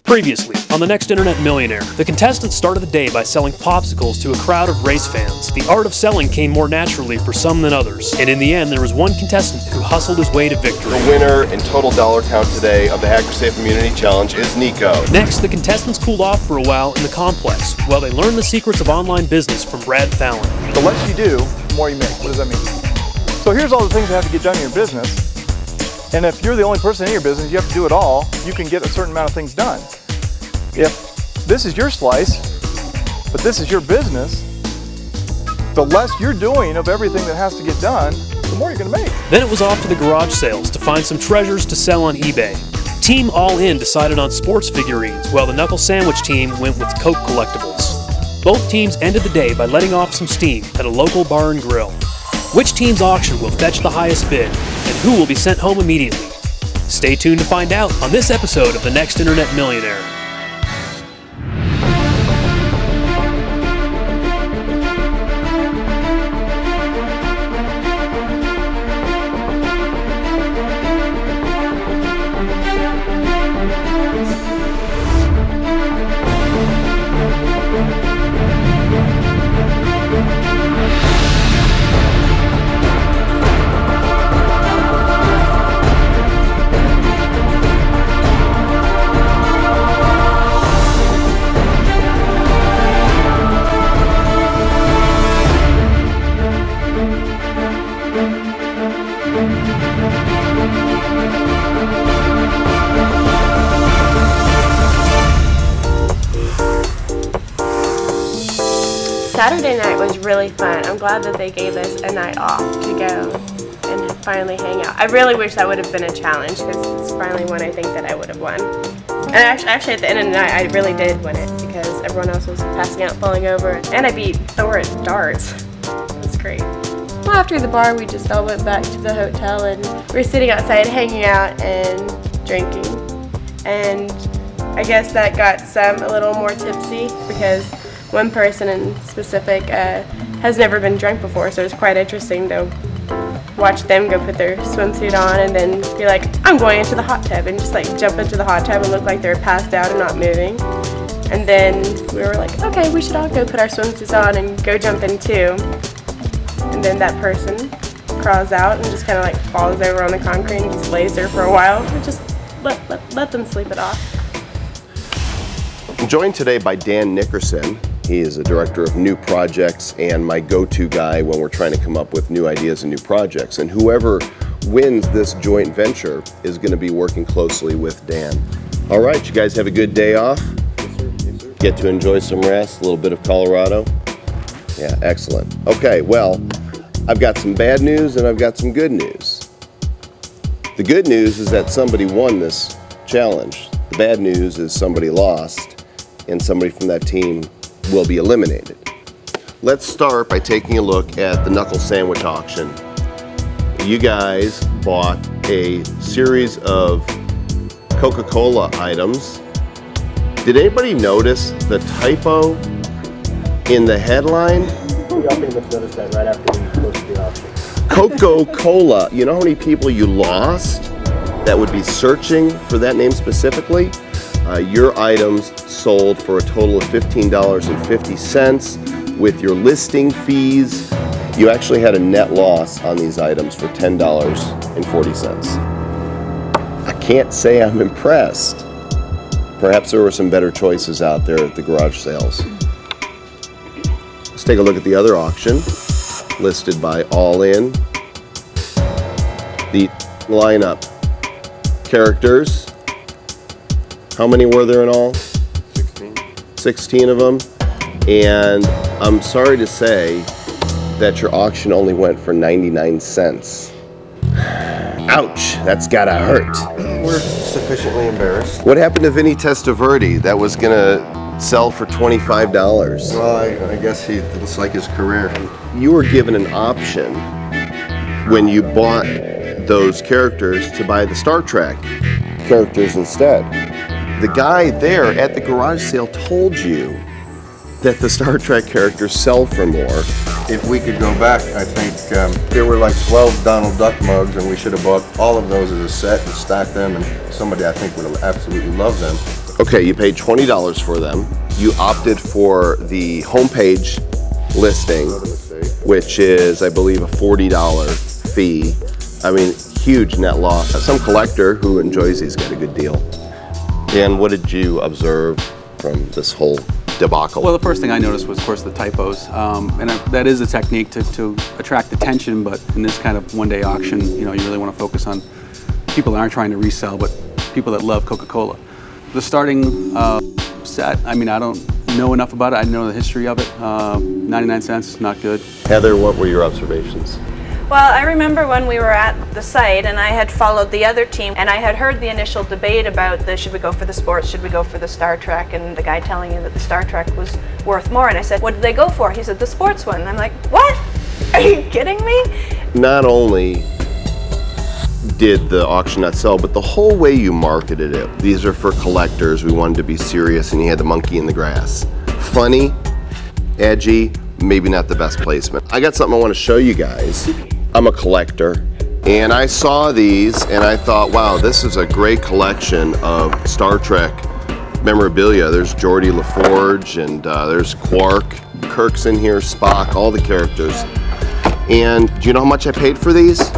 Previously, on the Next Internet Millionaire, the contestants started the day by selling popsicles to a crowd of race fans. The art of selling came more naturally for some than others, and in the end, there was one contestant who hustled his way to victory. The winner in total dollar count today of the Hacker Safe Immunity Challenge is Nico. Next, the contestants cooled off for a while in the complex, while they learned the secrets of online business from Brad Fallon. The less you do, the more you make. What does that mean? So here's all the things that have to get done in your business. And if you're the only person in your business, you have to do it all, you can get a certain amount of things done. If this is your slice, but this is your business, the less you're doing of everything that has to get done, the more you're going to make. Then it was off to the garage sales to find some treasures to sell on eBay. Team All In decided on sports figurines, while the Knuckle Sandwich team went with Coke collectibles. Both teams ended the day by letting off some steam at a local bar and grill. Which team's auction will fetch the highest bid, and who will be sent home immediately? Stay tuned to find out on this episode of The Next Internet Millionaire. Saturday night was really fun. I'm glad that they gave us a night off to go and finally hang out. I really wish that would have been a challenge because it's finally one I think that I would have won. And actually at the end of the night I really did win it because everyone else was passing out, falling over, and I beat Thor at darts. It was great. Well, after the bar we just all went back to the hotel and we were sitting outside hanging out and drinking. And I guess that got some a little more tipsy because one person in specific has never been drunk before, so it was quite interesting to watch them go put their swimsuit on and then be like, I'm going into the hot tub, and just like jump into the hot tub and look like they were passed out and not moving. And then we were like, okay, we should all go put our swimsuits on and go jump in too. And then that person crawls out and just kind of like falls over on the concrete and just lays there for a while. And just let them sleep it off. I'm joined today by Dan Nickerson. He is a director of new projects and my go-to guy when we're trying to come up with new ideas and new projects. And whoever wins this joint venture is going to be working closely with Dan. All right, you guys have a good day off? Yes, sir. Yes, sir. Get to enjoy some rest, a little bit of Colorado? Yeah, excellent. Okay, well, I've got some bad news and I've got some good news. The good news is that somebody won this challenge. The bad news is somebody lost and somebody from that team will be eliminated. Let's start by taking a look at the Knuckle Sandwich auction. You guys bought a series of Coca-Cola items. Did anybody notice the typo in the headline? We all pretty much noticed that right after we posted the auction. Coca-Cola. You know how many people you lost that would be searching for that name specifically? Your items sold for a total of $15.50. With your listing fees, you actually had a net loss on these items for $10.40. I can't say I'm impressed. Perhaps there were some better choices out there at the garage sales. Let's take a look at the other auction, listed by All In. The lineup characters. How many were there in all? 16. 16 of them. And I'm sorry to say that your auction only went for 99 cents. Ouch, that's gotta hurt. We're sufficiently embarrassed. What happened to Vinny Testaverde that was gonna sell for $25? Well, I guess it looks like his career. You were given an option when you bought those characters to buy the Star Trek characters instead. The guy there at the garage sale told you that the Star Trek characters sell for more. If we could go back, I think there were like 12 Donald Duck mugs, and we should have bought all of those as a set and stacked them, and somebody I think would have absolutely loved them. Okay, you paid $20 for them. You opted for the homepage listing, which is, I believe, a $40 fee. I mean, huge net loss. Some collector who enjoys these got a good deal. Dan, what did you observe from this whole debacle? Well, the first thing I noticed was, of course, the typos, and that is a technique to attract attention. But in this kind of one-day auction, you know, you really want to focus on people that aren't trying to resell, but people that love Coca-Cola. The starting set, I mean, I don't know enough about it. I know the history of it. 99 cents, not good. Heather, what were your observations? Well, I remember when we were at the site and I had followed the other team and I had heard the initial debate about should we go for the sports, should we go for the Star Trek, and the guy telling you that the Star Trek was worth more. And I said, what did they go for? He said, the sports one. And I'm like, what? Are you kidding me? Not only did the auction not sell, but the whole way you marketed it. These are for collectors. We wanted to be serious, and you had the monkey in the grass. Funny, edgy, maybe not the best placement. I got something I want to show you guys. I'm a collector, and I saw these and I thought, wow, this is a great collection of Star Trek memorabilia. There's Geordi LaForge, and there's Quark, Kirk's in here, Spock, all the characters. And do you know how much I paid for these?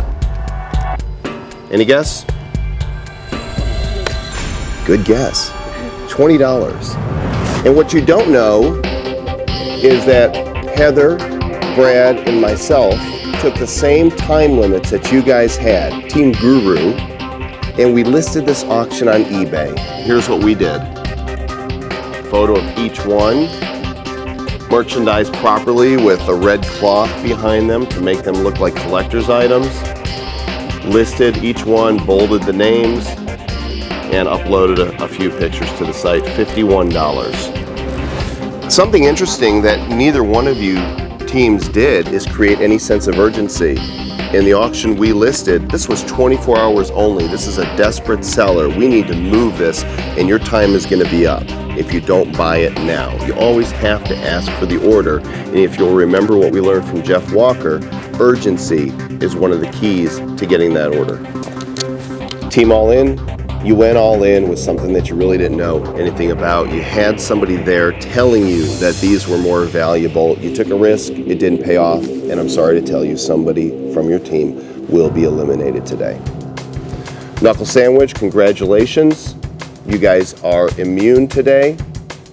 Any guess? Good guess. $20. And what you don't know is that Heather, Brad, and myself took the same time limits that you guys had, Team Guru, and we listed this auction on eBay. Here's what we did. Photo of each one, merchandised properly with a red cloth behind them to make them look like collector's items. Listed each one, bolded the names, and uploaded a few pictures to the site. $51. Something interesting that neither one of you teams did is create any sense of urgency. In the auction we listed, this was 24 hours only. This is a desperate seller. We need to move this, and your time is going to be up if you don't buy it now. You always have to ask for the order, and if you'll remember what we learned from Jeff Walker, urgency is one of the keys to getting that order. Team All In, you went all in with something that you really didn't know anything about. You had somebody there telling you that these were more valuable. You took a risk, it didn't pay off, and I'm sorry to tell you, somebody from your team will be eliminated today. Knuckle Sandwich, congratulations. You guys are immune today,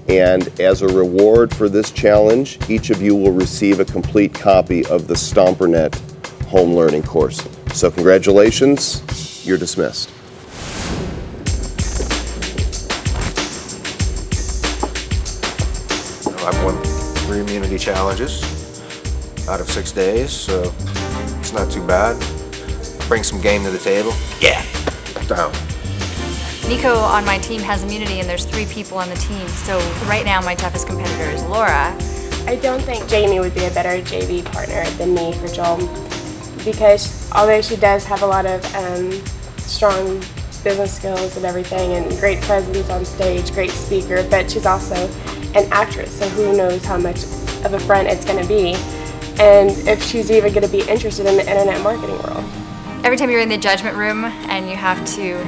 and as a reward for this challenge, each of you will receive a complete copy of the StomperNet home learning course. So congratulations, you're dismissed. I've won 3 immunity challenges out of 6 days, so it's not too bad. Bring some game to the table. Yeah, down. Nico on my team has immunity, and there's 3 people on the team, so right now my toughest competitor is Laura. I don't think Jamie would be a better JV partner than me for Joel, because although she does have a lot of strong business skills and everything, and great presence on stage, great speaker, but she's also an actress, so who knows how much of a front it's going to be, and if she's even going to be interested in the internet marketing world. Every time you're in the judgment room and you have to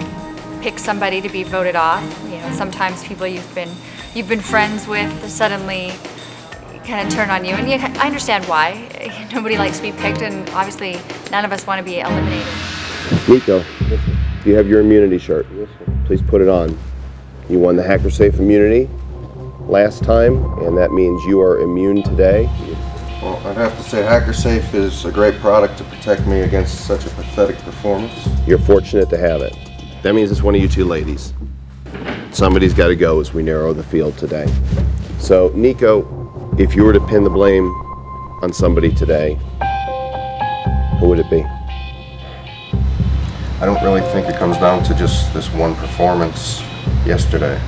pick somebody to be voted off, you know, sometimes people you've been friends with suddenly kind of turn on you, and I understand why. Nobody likes to be picked, and obviously none of us want to be eliminated. Nico, do you have your immunity shirt? Yes, sir. Please put it on. You won the Hacker Safe immunity last time, and that means you are immune today. Well, I'd have to say Hacker Safe is a great product to protect me against such a pathetic performance. You're fortunate to have it. That means it's one of you two ladies. Somebody's got to go as we narrow the field today. So, Nico, if you were to pin the blame on somebody today, who would it be? I don't really think it comes down to just this one performance yesterday.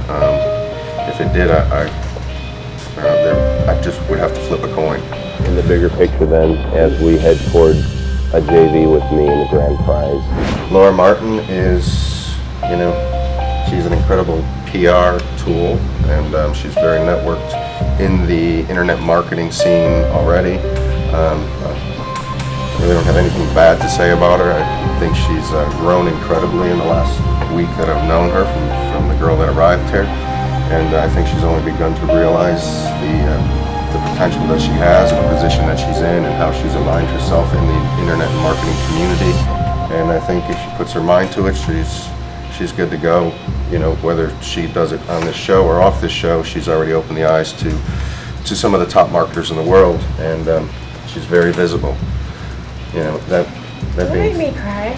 If it did, I just would have to flip a coin. In the bigger picture then, as we head toward a JV with me in the grand prize. Laura Martin is, you know, she's an incredible PR tool, and she's very networked in the internet marketing scene already. I really don't have anything bad to say about her. I think she's grown incredibly in the last week that I've known her from the girl that arrived here. and I think she's only begun to realize the potential that she has, the position that she's in, and how she's aligned herself in the internet and marketing community. And I think if she puts her mind to it, she's good to go. You know, whether she does it on this show or off this show, she's already opened the eyes to some of the top marketers in the world, and she's very visible. You know, that Don't make me cry.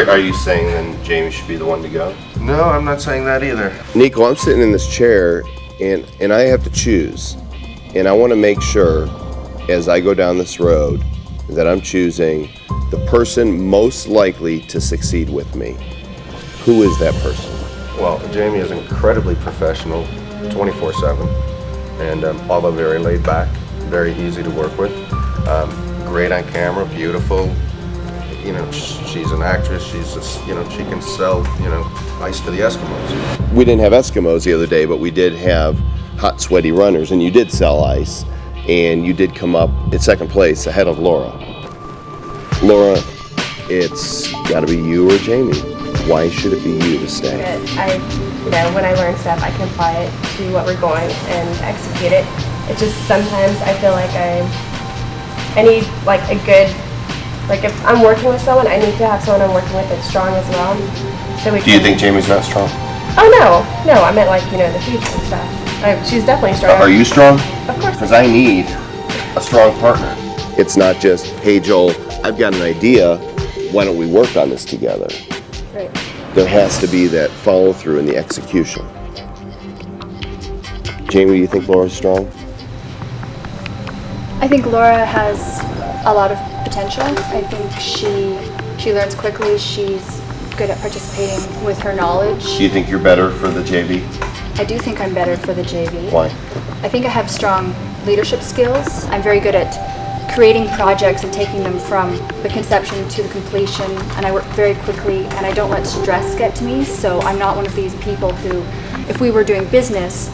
Are you saying then Jamie should be the one to go? No, I'm not saying that either. Nico, I'm sitting in this chair and I have to choose. And I want to make sure as I go down this road that I'm choosing the person most likely to succeed with me. Who is that person? Well, Jamie is incredibly professional, 24/7, and although very laid back, very easy to work with. Great on camera, beautiful. You know, she's an actress. She's just, you know, she can sell, you know, ice to the Eskimos. We didn't have Eskimos the other day, but we did have hot, sweaty runners, and you did sell ice, and you did come up in second place ahead of Laura. Laura, it's got to be you or Jamie. Why should it be you to stay? When I learn stuff, I can apply it to what we're going and execute it. It's just sometimes I feel like I need like a good, like if I'm working with someone, I need to have someone I'm working with that's strong as well. So Do you think Jamie's not strong? Oh no, I meant like, you know, the feats and stuff. She's definitely strong. Are you strong? Of course. Because I need a strong partner. It's not just, hey Joel, I've got an idea, why don't we work on this together? Right. There has to be that follow through in the execution. Jamie, do you think Laura's strong? I think Laura has a lot of potential. I think she learns quickly. She's good at participating with her knowledge. Do you think you're better for the JV? I do think I'm better for the JV. Why? I think I have strong leadership skills. I'm very good at creating projects and taking them from the conception to the completion, and I work very quickly, and I don't let stress get to me, so I'm not one of these people who, if we were doing business,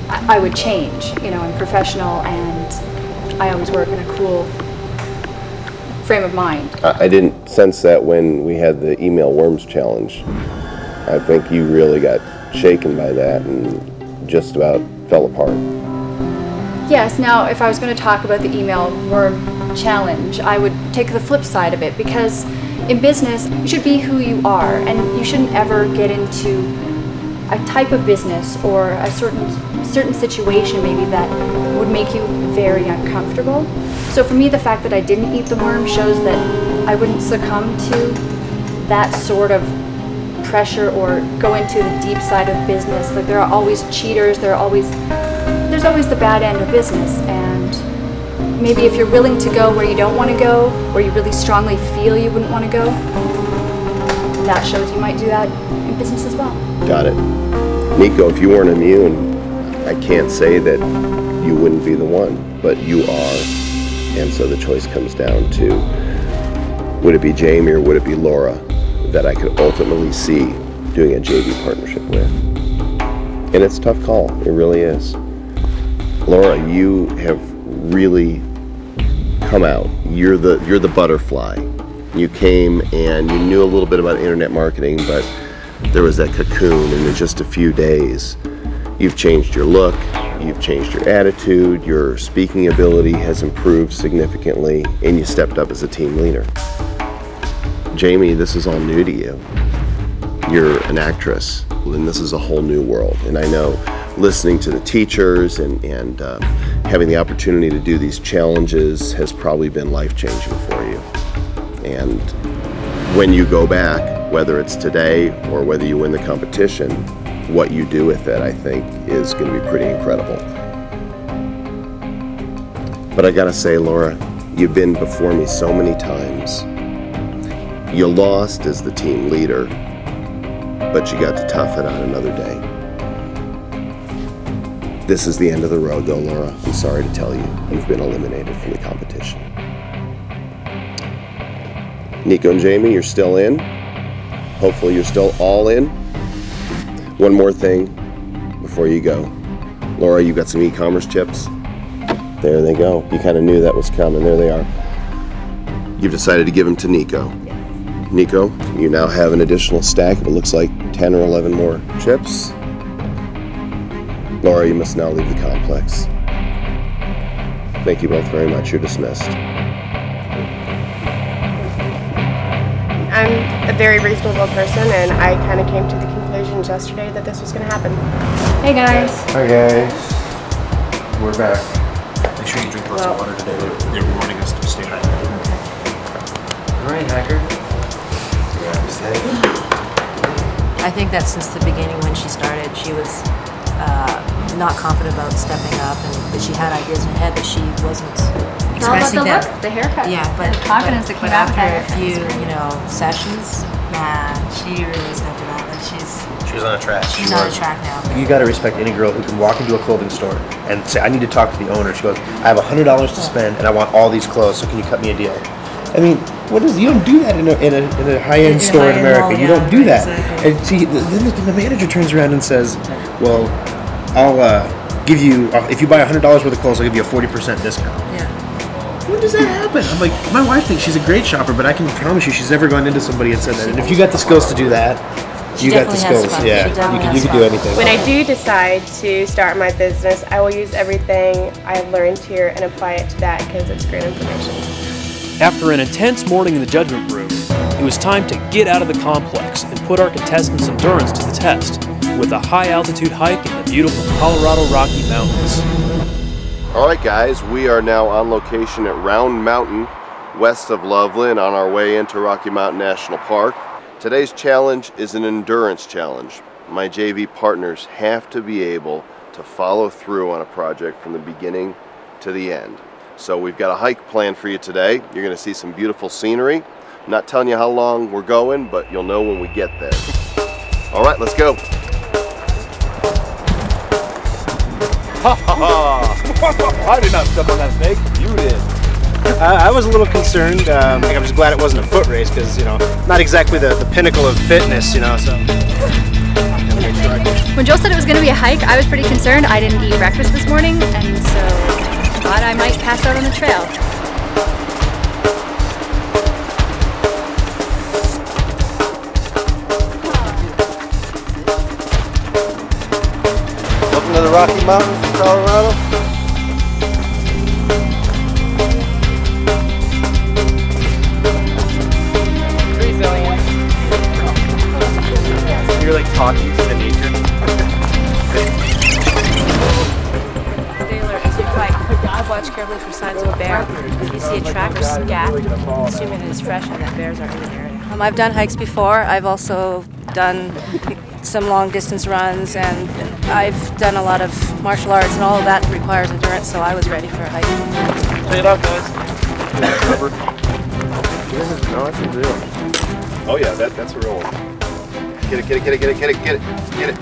I would change. You know, I'm professional, and I always work in a cool frame of mind. I didn't sense that when we had the email worms challenge. I think you really got shaken by that and just about fell apart. Yes, now if I was going to talk about the email worm challenge, I would take the flip side of it, because in business you should be who you are, and you shouldn't ever get into a type of business or a certain situation maybe that would make you very uncomfortable. So for me, the fact that I didn't eat the worm shows that I wouldn't succumb to that sort of pressure or go into the deep side of business. Like, there are always cheaters, there's always the bad end of business, and maybe if you're willing to go where you don't want to go, or you really strongly feel you wouldn't want to go, that shows you might do that in business as well. Got it. Nico, if you weren't immune, I can't say that you wouldn't be the one, but you are, and so the choice comes down to, would it be Jamie or would it be Laura that I could ultimately see doing a JV partnership with? And it's a tough call, it really is. Laura, you have really come out. You're the butterfly. You came and you knew a little bit about internet marketing, but there was that cocoon, and in just a few days, you've changed your look, you've changed your attitude, your speaking ability has improved significantly, and you stepped up as a team leader. Jamie, this is all new to you. You're an actress, and this is a whole new world. And I know listening to the teachers and having the opportunity to do these challenges has probably been life-changing for you. And when you go back, whether it's today or whether you win the competition, what you do with it, I think, is going to be pretty incredible. But I gotta say, Laura, you've been before me so many times. You lost as the team leader, but you got to tough it out another day. This is the end of the road, though, Laura. I'm sorry to tell you, you've been eliminated from the competition. Nico and Jamie, you're still in. Hopefully you're still all in. One more thing before you go. Laura, you got some e-commerce chips? There they go. You kind of knew that was coming. There they are. You've decided to give them to Nico. Yes. Nico, you now have an additional stack of, it looks like, 10 or 11 more chips. Laura, you must now leave the complex. Thank you both very much. You're dismissed. I'm a very reasonable person, and I kind of came to the conclusion yesterday that this was going to happen. Hey guys. Hi guys. We're back. Make sure you drink lots of water today. They were warning us to stay hydrated. All right, Hacker. I think that since the beginning when she started, she was not confident about stepping up, and that she had ideas in her head that she wasn't expressing the that. look, the haircut, yeah, but the confidence that came out after of a few, sessions, she really stepped it up. Like She's on a track. she's on a track now. You gotta respect any girl who can walk into a clothing store and say, I need to talk to the owner. She goes, I have $100 to spend and I want all these clothes, so can you cut me a deal? I mean, you don't do that in a high-end store in America. You don't do that. Exactly. And see, then the manager turns around and says, well, I'll give you, if you buy $100 worth of clothes, I'll give you a 40% discount. Yeah. When does that happen? I'm like, my wife thinks she's a great shopper, but I can promise you she's never gone into somebody and said that. And if you got the skills to do that, you got the skills. Yeah, you can do anything. When I do decide to start my business, I will use everything I've learned here and apply it to that because it's great information. After an intense morning in the judgment room, it was time to get out of the complex and put our contestants' endurance to the test with a high-altitude hike in the beautiful Colorado Rocky Mountains. All right, guys, we are now on location at Round Mountain, west of Loveland, on our way into Rocky Mountain National Park. Today's challenge is an endurance challenge. My JV partners have to be able to follow through on a project from the beginning to the end. So we've got a hike planned for you today. You're going to see some beautiful scenery. I'm not telling you how long we're going, but you'll know when we get there. All right, let's go. Ha ha ha! I did not step on that snake. You did. I was a little concerned. I'm just glad it wasn't a foot race because, not exactly the pinnacle of fitness, so. When Joe said it was going to be a hike, I was pretty concerned. I didn't eat breakfast this morning, and so I thought I might pass out on the trail. Welcome to the Rocky Mountains of Colorado. You're like talking to the nature. Stay alert. Watch carefully for signs of a bear. If you see a track or scat, assuming it is fresh and that bears are in the area. I've done hikes before. I've also done some long distance runs, and I've done a lot of martial arts, and all of that requires endurance, so I was ready for a hike. Take it out, guys. No, that's a real one. Oh yeah, that's a real one. Get it, get it, get it, get it, get it, get it, get it.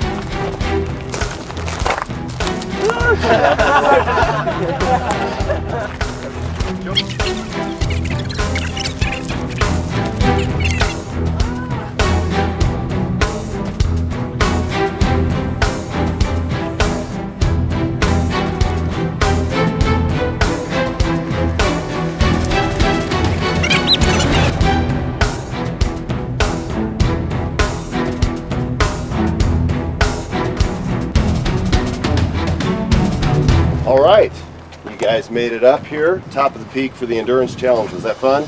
All right, you guys made it up here, top of the peak for the endurance challenge. Was that fun?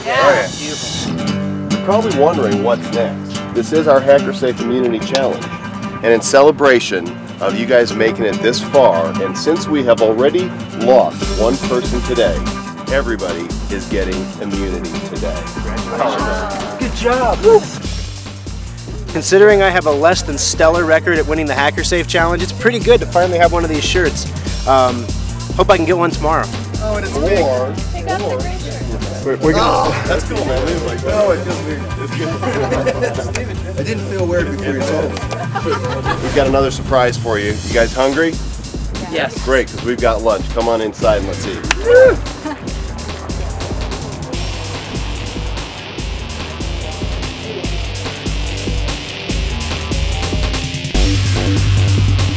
Yeah. Oh, yeah. Beautiful. You're probably wondering what's next. This is our Hacker Safe Immunity Challenge. And in celebration of you guys making it this far, and since we have already lost one person today, everybody is getting immunity today. Congratulations. Good job. Woo. Considering I have a less than stellar record at winning the Hacker Safe Challenge, it's pretty good to finally have one of these shirts. Hope I can get one tomorrow. Oh, and it's big. We're gonna, that's cool, man. No, it feels weird. I didn't feel weird before you told me. We've got another surprise for you. You guys hungry? Yes. Great, because we've got lunch. Come on inside and let's eat.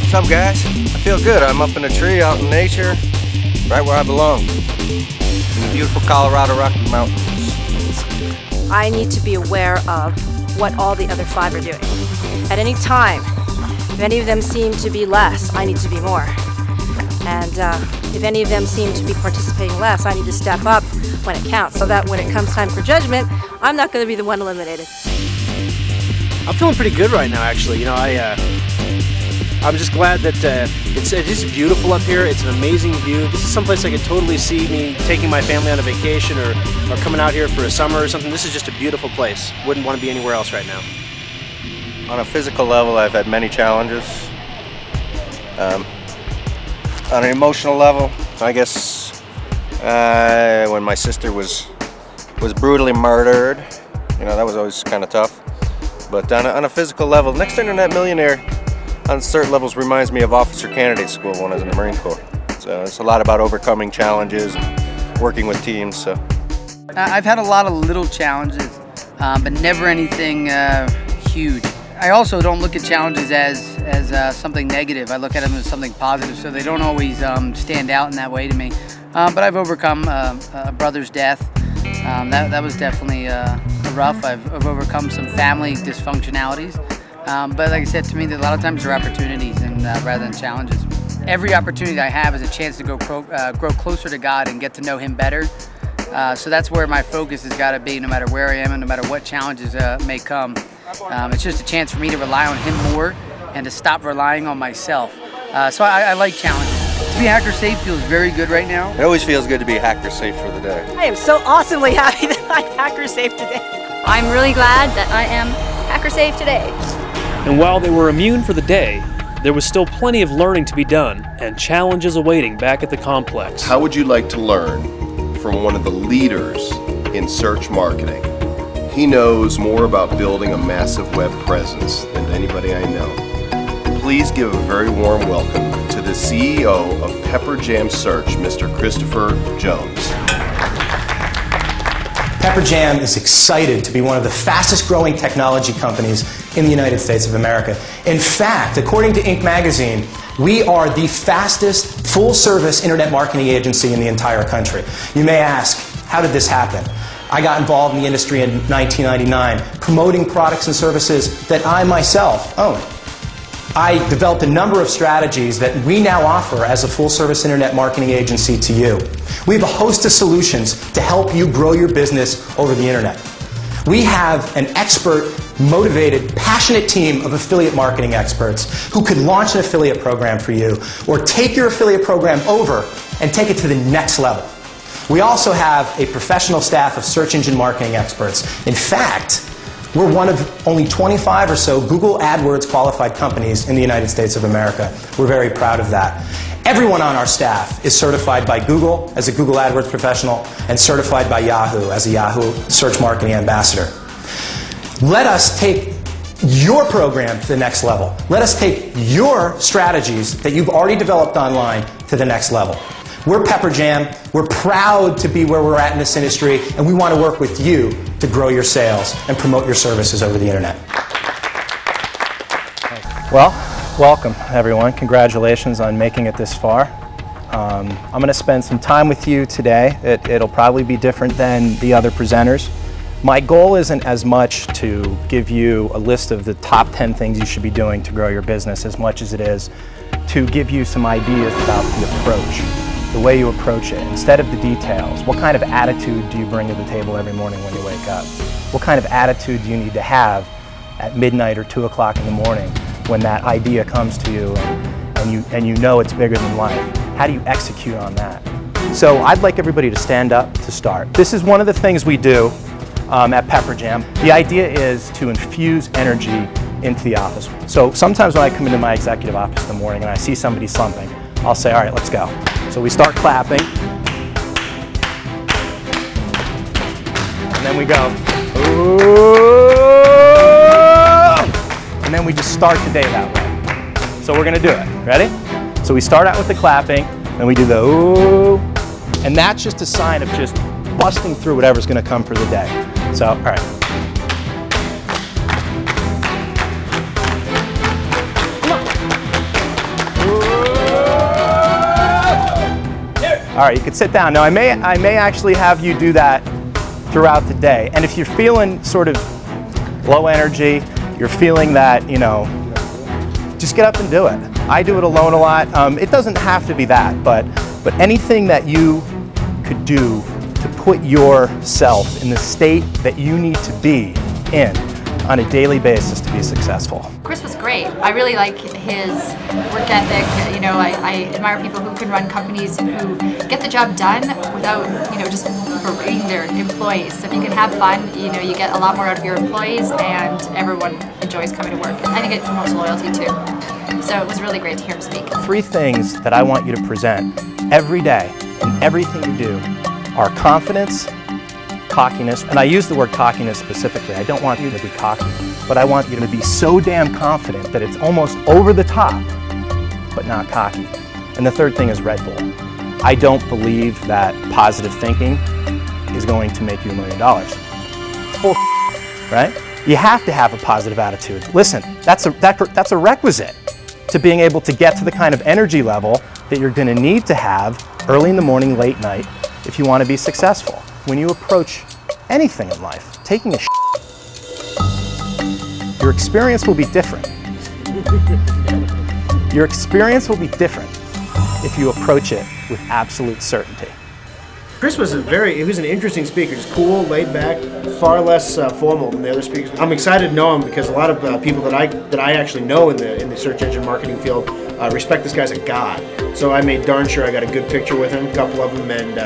What's up, guys? I feel good. I'm up in a tree out in nature, right where I belong, in the beautiful Colorado Rocky Mountains. I need to be aware of what all the other 5 are doing. At any time, If any of them seem to be less, I need to be more. And if any of them seem to be participating less, I need to step up when it counts, so that when it comes time for judgment, I'm not going to be the one eliminated. I'm feeling pretty good right now, actually. You know, I'm just glad that it's just beautiful up here. It's an amazing view. This is someplace I could totally see me taking my family on a vacation or coming out here for a summer or something. This is just a beautiful place. Wouldn't want to be anywhere else right now. On a physical level, I've had many challenges. On an emotional level, I guess when my sister was brutally murdered, you know, that was always kind of tough. But on a physical level, next to Internet Millionaire, on certain levels, reminds me of Officer Candidate School when I was in the Marine Corps. So it's a lot about overcoming challenges, working with teams. So I've had a lot of little challenges, but never anything huge. I also don't look at challenges as something negative. I look at them as something positive, so they don't always stand out in that way to me. But I've overcome a brother's death. That was definitely rough. I've overcome some family dysfunctionalities. But like I said, to me, a lot of times there are opportunities and rather than challenges. Every opportunity I have is a chance to grow closer to God and get to know Him better. So that's where my focus has got to be, no matter where I am and no matter what challenges may come. It's just a chance for me to rely on Him more and to stop relying on myself. So I like challenges. To be hacker safe feels very good right now. it always feels good to be hacker safe for the day. I am so awesomely happy that I'm hacker safe today. I'm really glad that I am hacker safe today. And while they were immune for the day, there was still plenty of learning to be done and challenges awaiting back at the complex. How would you like to learn from one of the leaders in search marketing? He knows more about building a massive web presence than anybody I know. Please give a very warm welcome to the CEO of Pepper Jam Search, Mr. Christopher Jones. Pepper Jam is excited to be one of the fastest growing technology companies in the United States of America. In fact, according to Inc. magazine, we are the fastest full-service internet marketing agency in the entire country. You may ask, how did this happen? I got involved in the industry in 1999, promoting products and services that I myself own. I developed a number of strategies that we now offer as a full-service internet marketing agency to you. We have a host of solutions to help you grow your business over the internet. We have an expert, motivated, passionate team of affiliate marketing experts who could launch an affiliate program for you or take your affiliate program over and take it to the next level. We also have a professional staff of search engine marketing experts. In fact, we're one of only 25 or so Google AdWords qualified companies in the United States of America. We're very proud of that. Everyone on our staff is certified by Google as a Google AdWords professional and certified by Yahoo as a Yahoo Search Marketing Ambassador. Let us take your program to the next level. Let us take your strategies that you've already developed online to the next level. We're Pepper Jam. We're proud to be where we're at in this industry, and we want to work with you to grow your sales and promote your services over the internet. Well, welcome everyone. Congratulations on making it this far. I'm going to spend some time with you today. It'll probably be different than the other presenters. My goal isn't as much to give you a list of the top 10 things you should be doing to grow your business as much as it is to give you some ideas about the approach. The way you approach it, instead of the details. What kind of attitude do you bring to the table every morning when you wake up? What kind of attitude do you need to have at midnight or 2 o'clock in the morning when that idea comes to you and you know it's bigger than life? How do you execute on that? So I'd like everybody to stand up to start. This is one of the things we do at Pepper Jam. The idea is to infuse energy into the office. So sometimes when I come into my executive office in the morning and I see somebody slumping, I'll say, all right, let's go. So we start clapping, and then we go, ooh, and then we just start the day that way. So we're gonna do it, ready? So we start out with the clapping, and we do the ooh, and that's just a sign of just busting through whatever's gonna come for the day. So, all right. All right, you can sit down. Now, I may actually have you do that throughout the day. And if you're feeling sort of low energy, you're feeling that, you know, just get up and do it. I do it alone a lot. It doesn't have to be that, but anything that you could do to put yourself in the state that you need to be in on a daily basis to be successful. Kris was great. I really like his work ethic. You know, I admire people who can run companies and who get the job done without, you know, just berating their employees. If you can have fun, you know, you get a lot more out of your employees and everyone enjoys coming to work. I think it promotes loyalty too. So it was really great to hear him speak. 3 things that I want you to present every day in everything you do are confidence, cockiness, and I use the word cockiness specifically. I don't want you to be cocky, but I want you to be so damn confident that it's almost over the top, but not cocky. And the 3rd thing is Red Bull. I don't believe that positive thinking is going to make you $1 million. Bull, right? You have to have a positive attitude. Listen, that's a requisite to being able to get to the kind of energy level that you're going to need to have early in the morning, late night, if you want to be successful. When you approach anything in life, taking a your experience will be different. Your experience will be different if you approach it with absolute certainty. Kris was he was an interesting speaker, just cool, laid back, far less formal than the other speakers. I'm excited to know him because a lot of people that I actually know in the search engine marketing field respect this guy as a god. So I made darn sure I got a good picture with him, a couple of them, and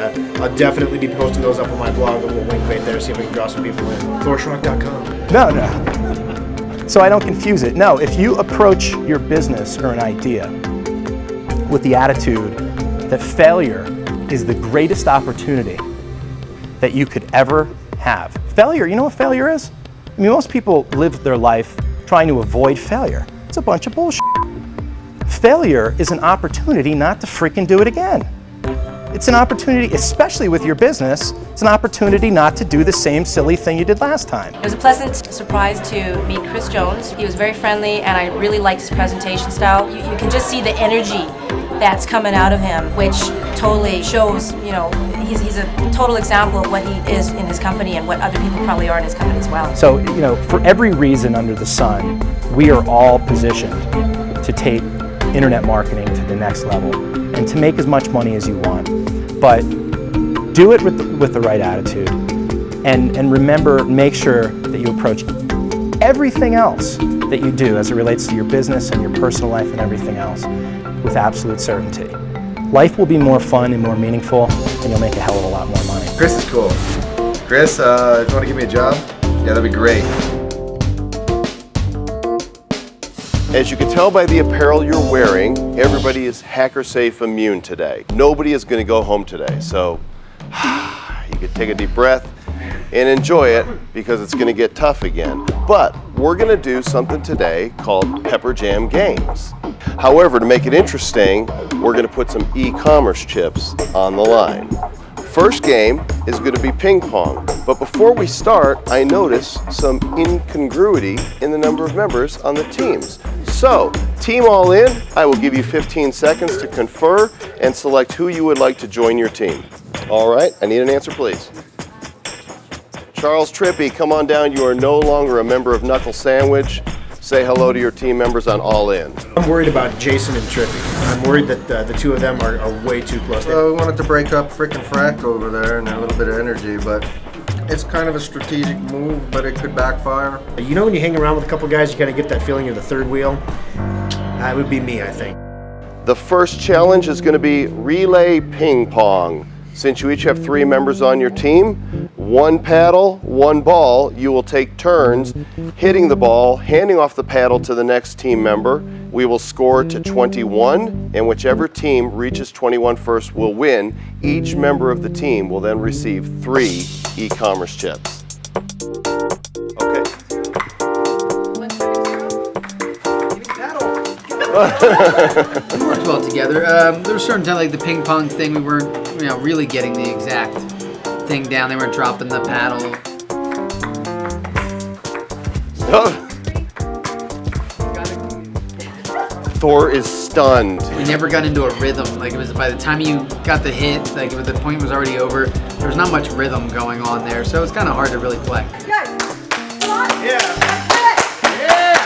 I'll definitely be posting those up on my blog, a little link right there, see if we can draw some people in. ThorSchrock.com. No. So I don't confuse it. No, if you approach your business or an idea with the attitude that failure is the greatest opportunity that you could ever have. Failure, you know what failure is? I mean, most people live their life trying to avoid failure. It's a bunch of bullshit. Failure is an opportunity not to freaking do it again. It's an opportunity, especially with your business, it's an opportunity not to do the same silly thing you did last time. It was a pleasant surprise to meet Kris Jones. He was very friendly and I really liked his presentation style. You can just see the energy that's coming out of him, which totally shows, you know, he's a total example of what he is in his company and what other people probably are in his company as well. So, you know, for every reason under the sun, we are all positioned to take internet marketing to the next level and to make as much money as you want. But do it with the right attitude and remember, make sure that you approach everything else that you do as it relates to your business and your personal life and everything else with absolute certainty. Life will be more fun and more meaningful, and you'll make a hell of a lot more money. Kris is cool. Kris, if you want to give me a job, yeah, that'd be great. As you can tell by the apparel you're wearing, everybody is hacker safe immune today. Nobody is going to go home today, so you can take a deep breath and enjoy it because it's going to get tough again. But we're going to do something today called Pepper Jam Games. However, to make it interesting, we're going to put some e-commerce chips on the line. First game is going to be ping pong, but before we start, I notice some incongruity in the number of members on the teams. So, team all in, I will give you 15 seconds to confer and select who you would like to join your team. All right, I need an answer, please. Charles Trippy, come on down. You are no longer a member of Knuckle Sandwich. Say hello to your team members on All In. I'm worried about Jason and Trippy. I'm worried that the two of them are way too close. Well, we wanted to break up frickin' Frack over there and a little bit of energy, but it's kind of a strategic move, but it could backfire. You know when you hang around with a couple guys, you kind of get that feeling you're the third wheel? That would be me, I think. The first challenge is going to be relay ping pong. Since you each have 3 members on your team, 1 paddle, 1 ball, you will take turns hitting the ball, handing off the paddle to the next team member. We will score to 21, and whichever team reaches 21 first will win. Each member of the team will then receive 3 e-commerce chips. Okay. We worked well together. There were certain times, like the ping pong thing, we weren't, really getting the exact thing down. They weren't dropping the paddle. Thor is stunned. We never got into a rhythm. Like, it was by the time you got the hit, like the point was already over. There was not much rhythm going on there, so it was kind of hard to really play. Guys, come on! Yeah! That's it! Yeah!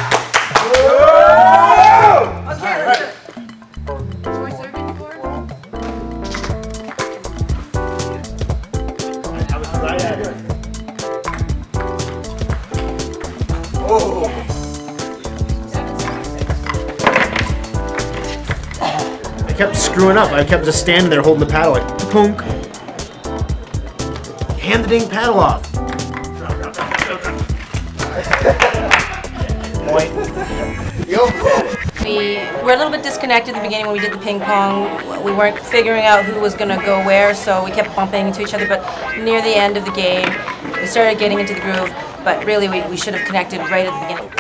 kept screwing up. I kept just standing there holding the paddle like, punk. Hand the dang paddle off. We were a little bit disconnected at the beginning when we did the ping pong. We weren't figuring out who was going to go where, so we kept bumping into each other. But near the end of the game, we started getting into the groove. But really, we should have connected right at the beginning.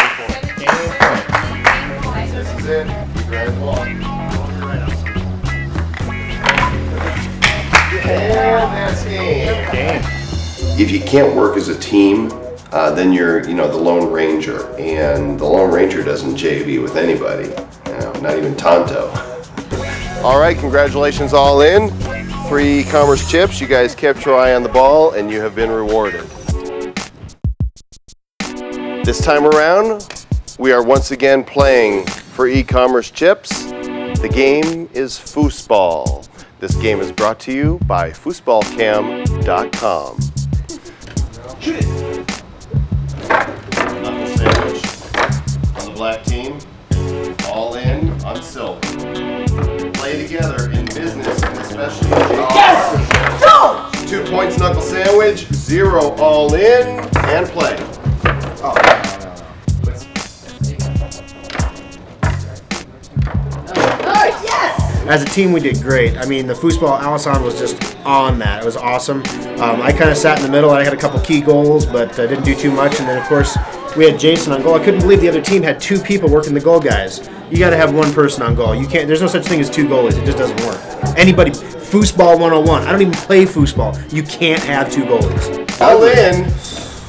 This is it. You drive the ball. And that's game. If you can't work as a team, then you're, the Lone Ranger, and the Lone Ranger doesn't JV with anybody, not even Tonto. All right, congratulations all in. 3 e-commerce chips. You guys kept your eye on the ball, and you have been rewarded. This time around, we are once again playing for e-commerce chips. The game is foosball. This game is brought to you by foosballcam.com. Shoot it! Knuckle sandwich on the black team. All in on silver. Play together in business and especially in yes! Go! 2 points knuckle sandwich, 0 all in, and play. Oh, no. As a team, we did great. I mean, the foosball, Allison was just on that. It was awesome. I kind of sat in the middle. I had a couple key goals, but didn't do too much. And then, of course, we had Jason on goal. I couldn't believe the other team had 2 people working the goal, guys. You got to have 1 person on goal. You can't. There's no such thing as 2 goalies. It just doesn't work. Anybody, foosball 101. I don't even play foosball. You can't have 2 goalies. All in.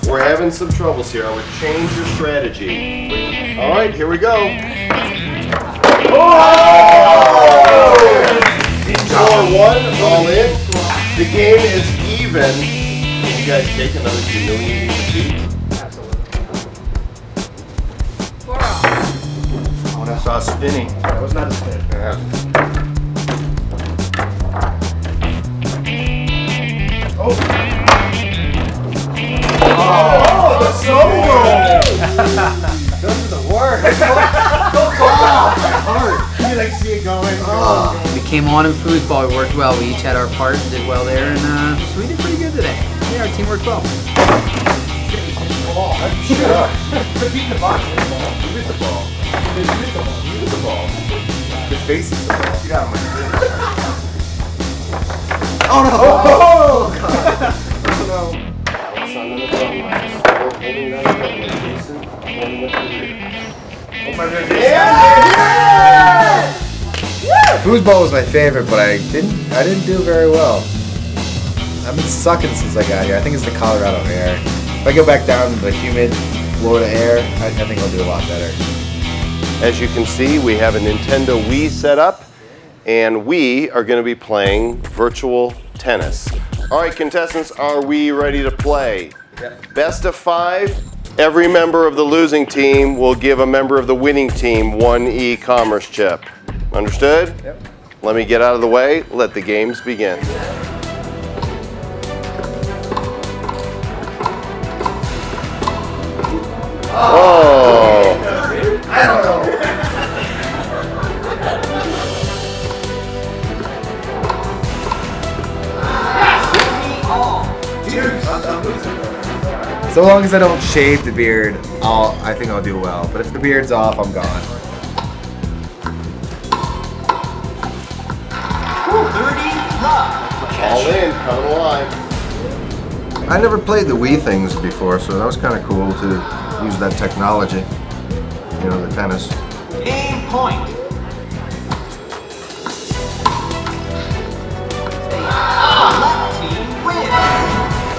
We're having some troubles here. I would change your strategy. All right, here we go. Oh! 4-1, all in. The game is even. Can you guys take another humiliating defeat? Oh, I saw spinning. That was not a spin. Oh, the snow goal! Those are the worst. You like see it going. We came on in foosball. We worked well. We each had our part and did well there, and so we did pretty good today. Yeah, our team worked well. Shut up. Beat the box. You missed the ball. You missed the ball. The face is the ball. Get out of my face. Oh no! Oh no! Foosball was my favorite, but I didn't do very well. I've been sucking since I got here. I think it's the Colorado air. If I go back down to the humid Florida air, I think I'll do a lot better. As you can see, we have a Nintendo Wii set up, and we are going to be playing virtual tennis. All right, contestants, are we ready to play? Yep. Best of 5. Every member of the losing team will give a member of the winning team 1 e-commerce chip. Understood? Yep. Let me get out of the way. Let the games begin. Oh! I don't know. So long as I don't shave the beard, I think I'll do well. But if the beard's off, I'm gone. 30 all in, count them alive. I never played the Wii things before, so that was kind of cool to use that technology. You know, the tennis. Game point.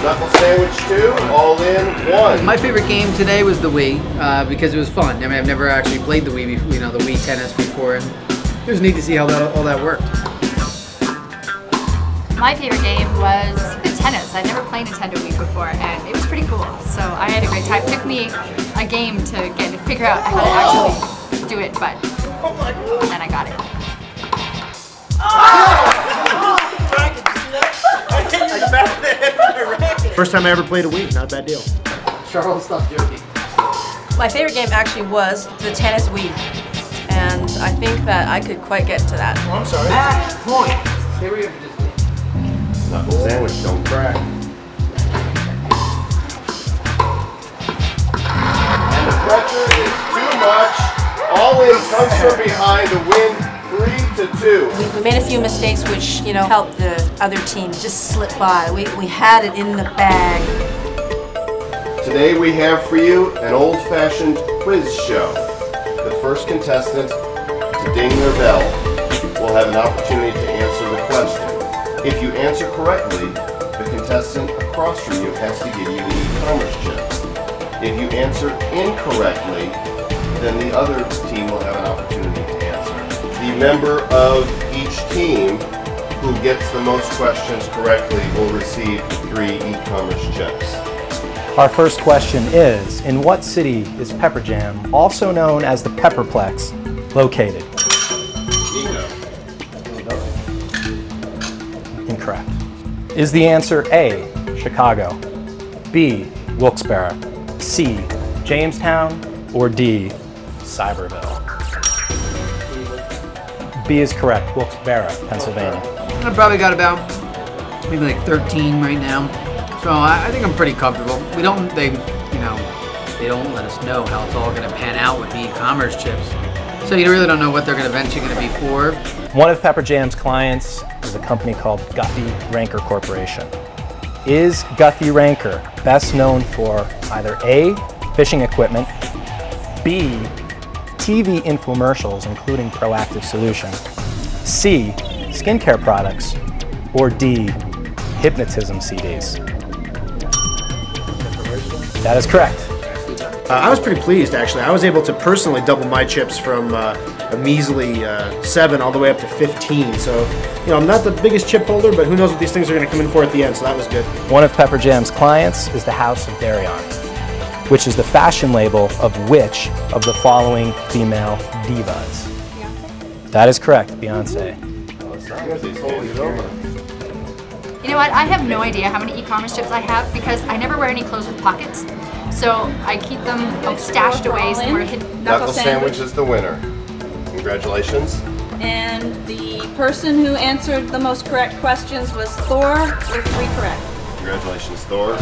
Knuckle sandwich 2, all in 1. My favorite game today was the Wii because it was fun. I mean, I've never actually played the Wii, the Wii tennis before, and it was neat to see how all that worked. My favorite game was the tennis. I'd never played Nintendo Wii before, and it was pretty cool. So I had a great time. It took me a game to figure out how to actually do it, but then I got it. First time I ever played a Wii, not a bad deal. Charles, stop joking. My favorite game actually was the tennis Wii. And I think that I could quite get to that. Oh, I'm sorry. Match point. Here we go. Knuckle sandwich, don't crack. And the pressure is too much. All in comes from behind to win 3-2. We made a few mistakes which, you know, helped the other team just slip by. We had it in the bag. Today we have for you an old-fashioned quiz show. The first contestant to ding their bell will have an opportunity to answer the question. If you answer correctly, the contestant across from you has to give you the e-commerce chips. If you answer incorrectly, then the other team will have an opportunity to answer. The member of each team who gets the most questions correctly will receive 3 e-commerce chips. Our first question is, in what city is Pepper Jam, also known as the Pepperplex, located? Incorrect. Is the answer A, Chicago, B, Wilkes-Barre, C, Jamestown, or D, Cyberville? B is correct, Wilkes-Barre, Pennsylvania. I probably got about maybe like 13 right now. So I think I'm pretty comfortable. They don't let us know how it's all going to pan out with the e-commerce chips. So you really don't know what they're eventually going to be for. One of Pepper Jam's clients is a company called Guthrie Ranker Corporation. Is Guthrie Ranker best known for either A, fishing equipment, B, TV infomercials including Proactive Solution, C, skincare products, or D, hypnotism CDs? That is correct. I was pretty pleased, actually. I was able to personally double my chips from a measly 7 all the way up to 15. So, you know, I'm not the biggest chip holder, but who knows what these things are going to come in for at the end, so that was good. One of Pepper Jam's clients is the House of Darion, which is the fashion label of which of the following female divas? Beyonce? That is correct, Beyonce. You know what? I have no idea how many e-commerce chips I have because I never wear any clothes with pockets. So I keep them stashed away somewhere hidden. Knuckle sandwich is the winner. Congratulations. And the person who answered the most correct questions was Thor with 3 correct. Congratulations, Thor.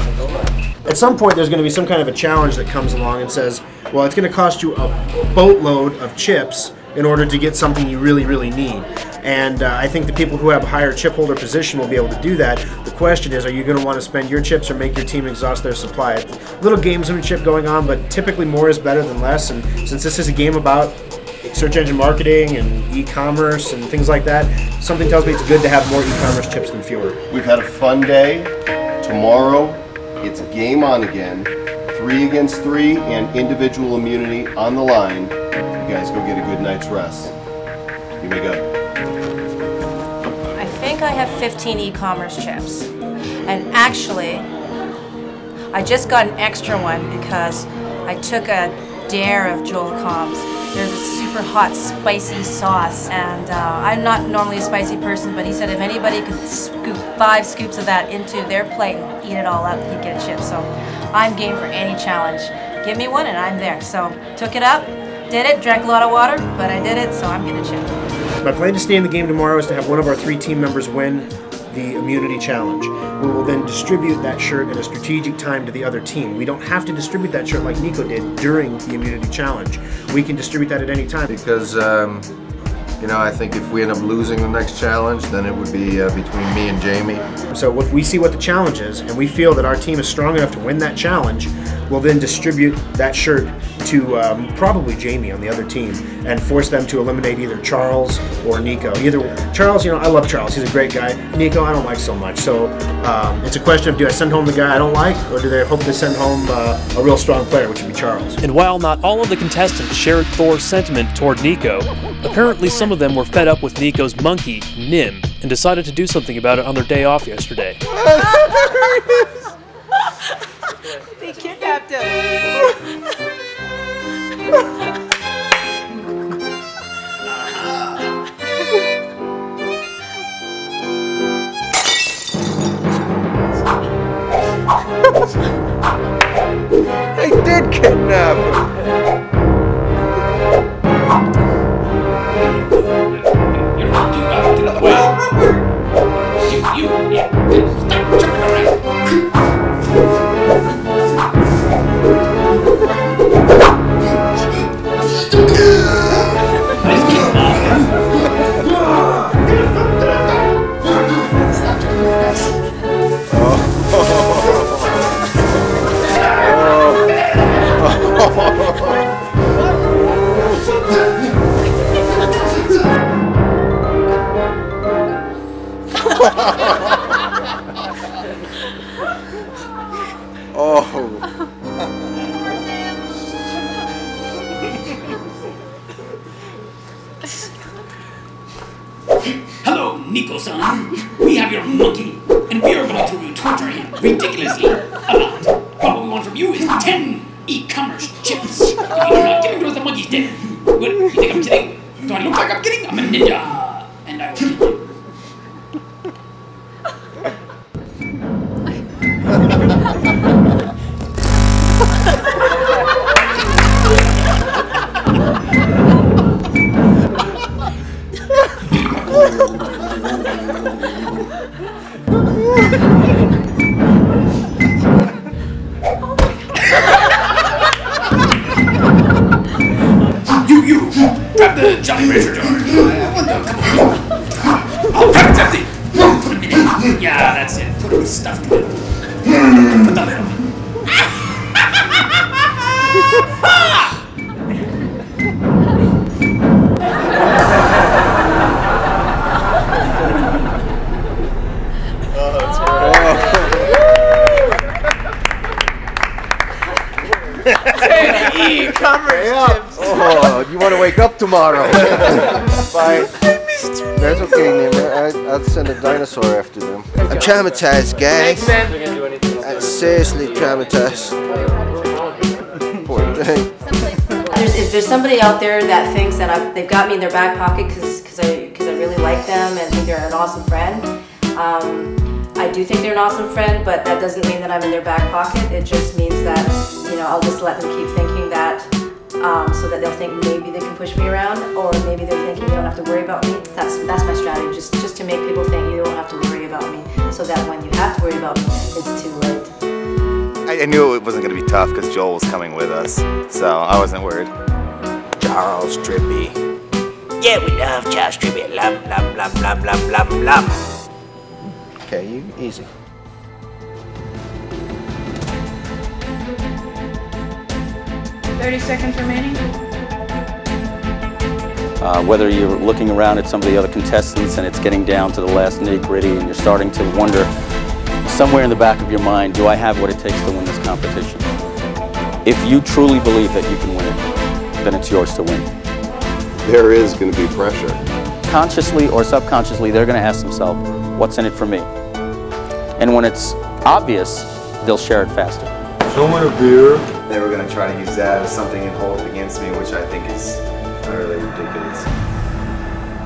At some point, there's going to be some kind of a challenge that comes along and says, well, it's going to cost you a boatload of chips in order to get something you really, really need. And I think the people who have a higher chip holder position will be able to do that. The question is, are you going to want to spend your chips or make your team exhaust their supply? Little gamesmanship going on, but typically more is better than less. And since this is a game about search engine marketing and e-commerce and things like that, something tells me it's good to have more e-commerce chips than fewer. We've had a fun day. Tomorrow, it's game on again. 3 against 3 and individual immunity on the line. You guys go get a good night's rest. You may go. I think I have 15 e-commerce chips. And actually, I just got an extra one because I took a dare of Joel Comm's. There's a super hot spicy sauce, and I'm not normally a spicy person, but he said if anybody could scoop 5 scoops of that into their plate and eat it all up, he'd get a chip. So I'm game for any challenge. Give me one and I'm there. So took it up, did it, drank a lot of water, but I did it, so I'm getting a chip. My plan to stay in the game tomorrow is to have one of our 3 team members win the immunity challenge. We will then distribute that shirt at a strategic time to the other team. We don't have to distribute that shirt like Nico did during the immunity challenge. We can distribute that at any time. Because, you know, I think if we end up losing the next challenge, then it would be between me and Jamie. So if we see what the challenge is, and we feel that our team is strong enough to win that challenge, we'll then distribute that shirt to probably Jamie on the other team and force them to eliminate either Charles or Nico. Either Charles, you know, I love Charles, he's a great guy. Nico, I don't like so much. So it's a question of, do I send home the guy I don't like, or do they hope to send home a real strong player, which would be Charles? And while not all of the contestants shared Thor's sentiment toward Nico, apparently some of them were fed up with Nico's monkey, Nim, and decided to do something about it on their day off yesterday. They kidnapped him. They did kidnap him. you. Yeah. Stop jumping around. Nice kick, Bob. Hello, Nico-san. We have your monkey, and we are going to torture him ridiculously a lot. All we want from you is 10 e-commerce chips. If you do not give it to us, the monkey's dead. What? You think I'm kidding? Do I look like I'm kidding? I'm a ninja, and I will kill you. You! Grab the Johnny Razor jar. I want the Oh, grab it's empty! Put him in it. Yeah, that's it. Put him stuffed with. Put the lid on. Oh, you want to wake up tomorrow? Fine. That's okay, man. I'll send a dinosaur after them. I'm traumatized, guys. I'm seriously traumatized. Poor thing. If there's somebody out there that thinks that they've got me in their back pocket because I really like them and think they're an awesome friend, I do think they're an awesome friend, but that doesn't mean that I'm in their back pocket. It just means that, you know, I'll just let them keep thinking that, so that they'll think maybe they can push me around, or maybe they're thinking they don't have to worry about me. That's my strategy, just to make people think you don't have to worry about me, so that when you have to worry about me, it's too late. I knew it wasn't going to be tough because Joel was coming with us, so I wasn't worried. Charles Trippy. Yeah, we love Charles Trippy. Love, love, love, love, love, love, love. Okay, you easy. $30 remaining. Whether you're looking around at some of the other contestants and it's getting down to the last nitty-gritty and you're starting to wonder, somewhere in the back of your mind, do I have what it takes to win this competition? If you truly believe that you can win it, then it's yours to win. There is going to be pressure. Consciously or subconsciously, they're going to ask themselves, what's in it for me? And when it's obvious, they'll share it faster. Someone a beer. They were going to try to use that as something and hold it against me, which I think is utterly ridiculous.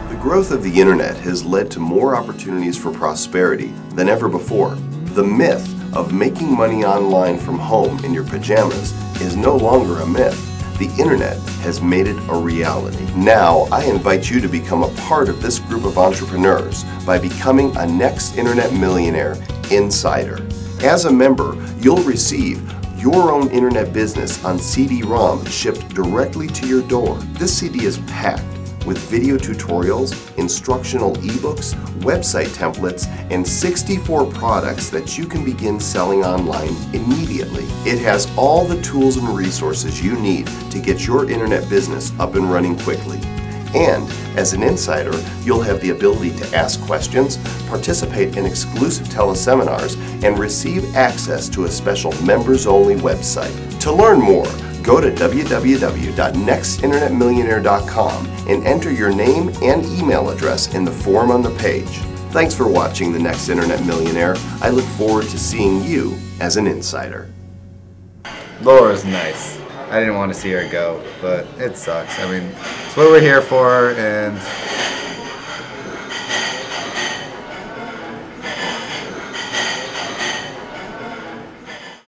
The growth of the internet has led to more opportunities for prosperity than ever before. The myth of making money online from home in your pajamas is no longer a myth. The internet has made it a reality. Now, I invite you to become a part of this group of entrepreneurs by becoming a Next Internet Millionaire Insider. As a member, you'll receive your own internet business on CD-ROM shipped directly to your door. This CD is packed with video tutorials, instructional ebooks, website templates, and 64 products that you can begin selling online immediately. It has all the tools and resources you need to get your internet business up and running quickly. And as an insider, you'll have the ability to ask questions, participate in exclusive teleseminars, and receive access to a special members-only website. To learn more, go to www.nextinternetmillionaire.com and enter your name and email address in the form on the page. Thanks for watching The Next Internet Millionaire. I look forward to seeing you as an insider. Laura's nice. I didn't want to see her go, but it sucks. I mean, it's what we're here for, and